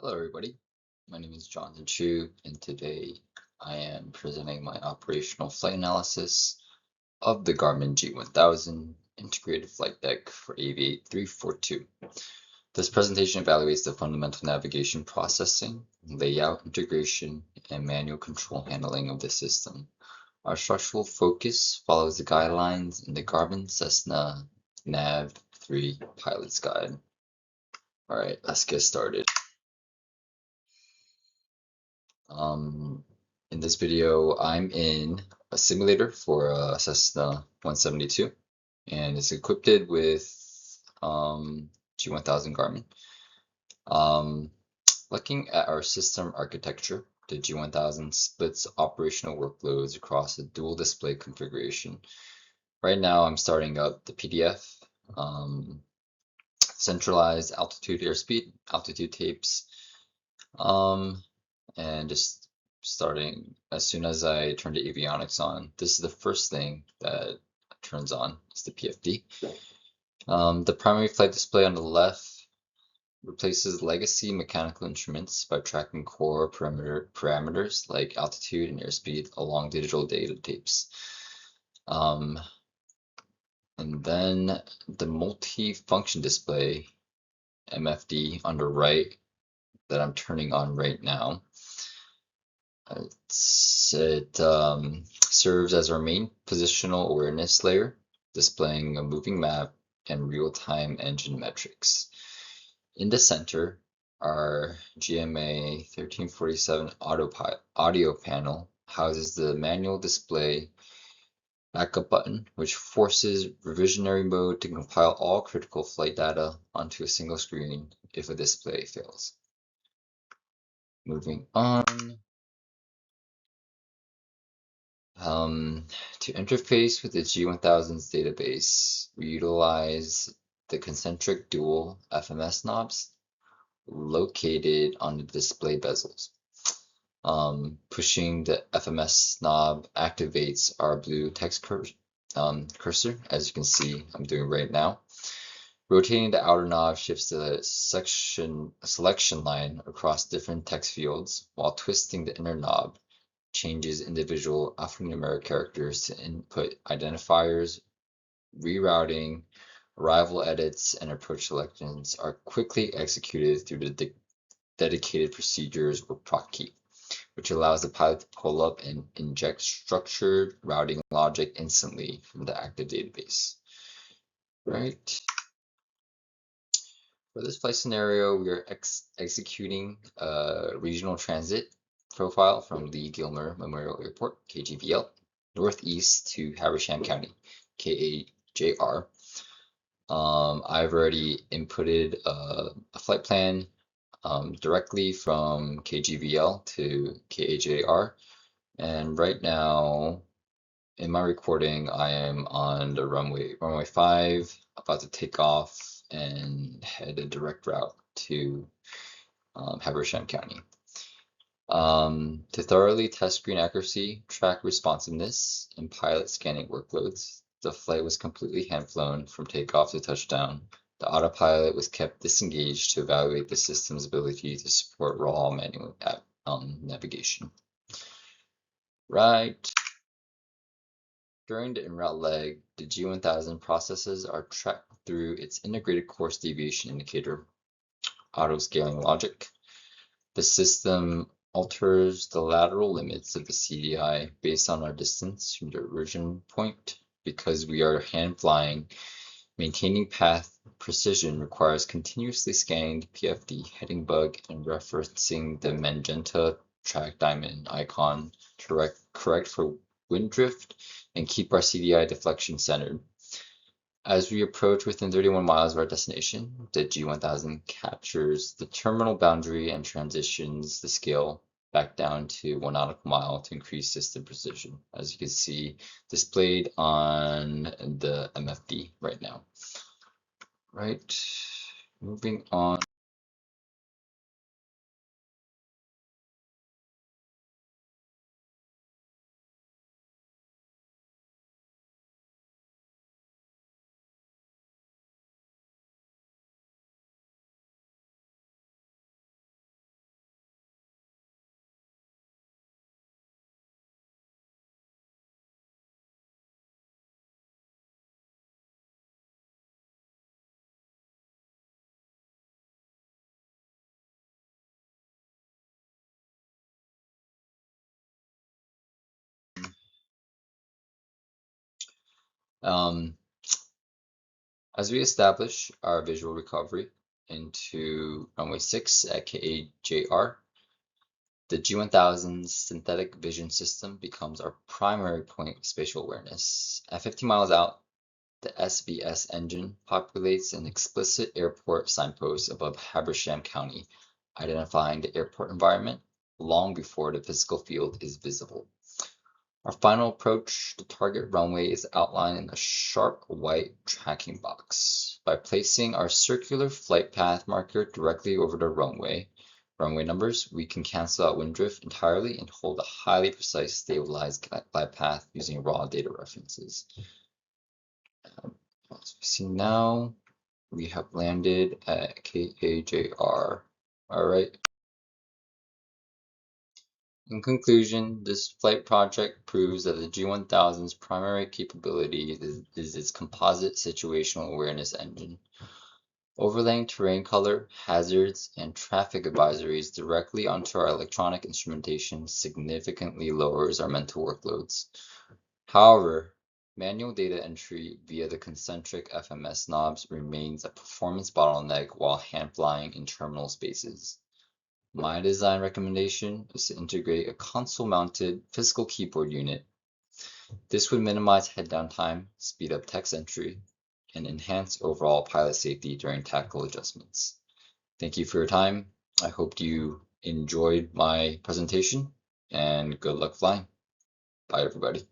Hello, everybody. My name is Jonathan Chu, and today I am presenting my operational flight analysis of the Garmin G1000 integrated flight deck for Aviate 342. This presentation evaluates the fundamental navigation processing, layout integration, and manual control handling of the system. Our structural focus follows the guidelines in the Garmin Cessna Nav 3 Pilot's Guide. All right, let's get started. In this video, I'm in a simulator for a Cessna 172, and it's equipped with G1000 Garmin. Looking at our system architecture, the G1000 splits operational workloads across a dual display configuration. Right now, I'm starting up the PDF, centralized altitude airspeed, altitude tapes, and just starting as soon as I turn the avionics on. This is the first thing that turns on, is the PFD. The primary flight display on the left replaces legacy mechanical instruments by tracking core parameters like altitude and airspeed along digital data tapes. And then the multi-function display, MFD, on the right that I'm turning on right now. It serves as our main positional awareness layer, displaying a moving map and real-time engine metrics. In the center, our GMA 1347 audio panel houses the manual display backup button, which forces revisionary mode to compile all critical flight data onto a single screen if a display fails. Moving on. To interface with the G1000's database, we utilize the concentric dual FMS knobs located on the display bezels. Pushing the FMS knob activates our blue text cursor, as you can see I'm doing right now. Rotating the outer knob shifts the selection line across different text fields, while twisting the inner knob changes individual alphanumeric characters to input identifiers. Rerouting, arrival edits, and approach selections are quickly executed through the dedicated procedures or proc key, which allows the pilot to pull up and inject structured routing logic instantly from the active database. Right. For this flight scenario, we are executing a regional transit profile from Lee Gilmer Memorial Airport, KGVL, northeast to Habersham County, KAJR. I've already inputted a flight plan directly from KGVL to KAJR, and right now in my recording I am on the runway 5, about to take off and head a direct route to Habersham County. To thoroughly test screen accuracy, track responsiveness, and pilot scanning workloads, the flight was completely hand-flown from takeoff to touchdown. The autopilot was kept disengaged to evaluate the system's ability to support raw manual navigation. Right. During the en route leg, the G1000 processes are tracked through its integrated course deviation indicator, auto-scaling logic. The system alters the lateral limits of the CDI based on our distance from the origin point. Because we are hand flying, maintaining path precision requires continuously scanning the PFD heading bug and referencing the magenta track diamond icon to correct for wind drift and keep our CDI deflection centered. As we approach within 31 miles of our destination, the G1000 captures the terminal boundary and transitions the scale back down to 1 nautical mile to increase system precision, as you can see displayed on the MFD right now. Right, moving on. As we establish our visual recovery into runway 6 at KAJR, the G1000 synthetic vision system becomes our primary point of spatial awareness. At 50 miles out, the SVS engine populates an explicit airport signpost above Habersham County, identifying the airport environment long before the physical field is visible. Our final approach, the target runway, is outlined in a sharp white tracking box. By placing our circular flight path marker directly over the runway numbers, we can cancel out wind drift entirely and hold a highly precise stabilized glide path using raw data references. As we see now, we have landed at KAJR. All right. In conclusion, this flight project proves that the G1000's primary capability is its composite situational awareness engine. Overlaying terrain color, hazards, and traffic advisories directly onto our electronic instrumentation significantly lowers our mental workloads. However, manual data entry via the concentric FMS knobs remains a performance bottleneck while hand flying in terminal spaces. My design recommendation is to integrate a console-mounted physical keyboard unit. This would minimize head down time, speed up text entry, and enhance overall pilot safety during tactical adjustments. Thank you for your time. I hope you enjoyed my presentation, and good luck flying. Bye, everybody.